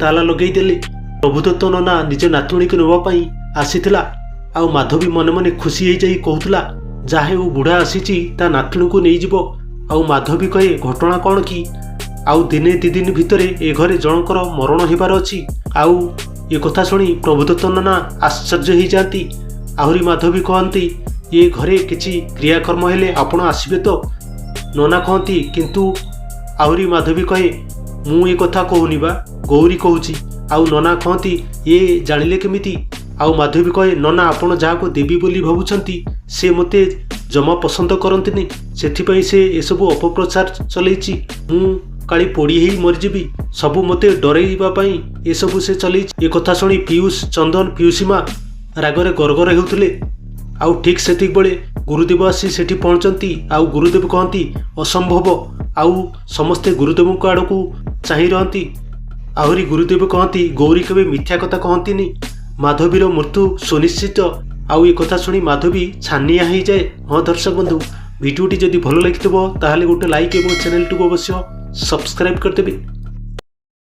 ତାଲା ଲଗେଇଦେଲେ। ପ୍ରଭୁଦତ୍ତ ନନା ନିଜ ନାତୁଣୀକୁ ନେବା ପାଇଁ ଆସିଥିଲା। ଆଉ ମାଧବୀ ମନେ ମନେ ଖୁସି ହେଇଯାଇ କହୁଥିଲା, ଯାହା ହେଉ ବୁଢ଼ା ଆସିଛି, ତା ନାତୁଣୀକୁ ନେଇଯିବ। ଆଉ ମାଧବୀ କହେ, ଘଟଣା କ'ଣ କି? ଆଉ ଦିନେ 2 ଦିନ ଭିତରେ ଏ ଘରେ ଜଣଙ୍କର ମରଣ ହେବାର ଅଛି। ଆଉ ଏ କଥା ଶୁଣି ପ୍ରଭୁଦତ୍ତ ନନା ଆଶ୍ଚର୍ଯ୍ୟ ହେଇଯାଆନ୍ତି। ଆହୁରି ମାଧବୀ କହନ୍ତି, ଏ ଘରେ କିଛି କ୍ରିୟାକର୍ମ ହେଲେ ଆପଣ ଆସିବେ ତ? ନନା କହନ୍ତି, କିନ୍ତୁ ଆହୁରି ମାଧବୀ କହେ, ମୁଁ ଏ କଥା କହୁନି ବା, ଗୌରୀ କହୁଛି। ଆଉ ନନା କହନ୍ତି, ଏ ଜାଣିଲେ କେମିତି? ଆଉ ମାଧବୀ କହେ, ନନା ଆପଣ ଯାହାକୁ ଦେବୀ ବୋଲି ଭାବୁଛନ୍ତି ସେ ମୋତେ ଜମା ପସନ୍ଦ କରନ୍ତିନି, ସେଥିପାଇଁ ସେ ଏସବୁ ଅପପ୍ରଚାର ଚଲେଇଛି। ମୁଁ କାଳେ ପୋଡ଼ି ହେଇ ମରିଯିବି, ସବୁ ମୋତେ ଡରେଇବା ପାଇଁ ଏସବୁ ସେ ଚଲେଇଛି। ଏ କଥା ଶୁଣି ପିୟୁଷ, ଚନ୍ଦନ, ପିୟୁଷୀମା ରାଗରେ ଗରଗର ହେଉଥିଲେ। ଆଉ ଠିକ୍ ସେତିକିବେଳେ ଗୁରୁଦେବ ଆସି ସେଠି ପହଞ୍ଚନ୍ତି। ଆଉ ଗୁରୁଦେବ କହନ୍ତି, ଅସମ୍ଭବ। ଆଉ ସମସ୍ତେ ଗୁରୁଦେବଙ୍କ ଆଡ଼କୁ ଚାହିଁ ରହନ୍ତି। ଆହୁରି ଗୁରୁଦେବ କହନ୍ତି, ଗୌରୀ କେବେ ମିଥ୍ୟା କଥା କହନ୍ତିନି, ମାଧବୀର ମୃତ୍ୟୁ ସୁନିଶ୍ଚିତ। ଆଉ ଏ କଥା ଶୁଣି ମାଧବୀ ଛାନିଆ ହେଇଯାଏ। ହଁ ଦର୍ଶକ ବନ୍ଧୁ, ଭିଡ଼ିଓଟି ଯଦି ଭଲ ଲାଗିଥିବ ତାହେଲେ ଗୋଟେ ଲାଇକ୍ ଏବଂ ଚ୍ୟାନେଲଟିକୁ ଅବଶ୍ୟ ସବସ୍କ୍ରାଇବ୍ କରିଦେବେ।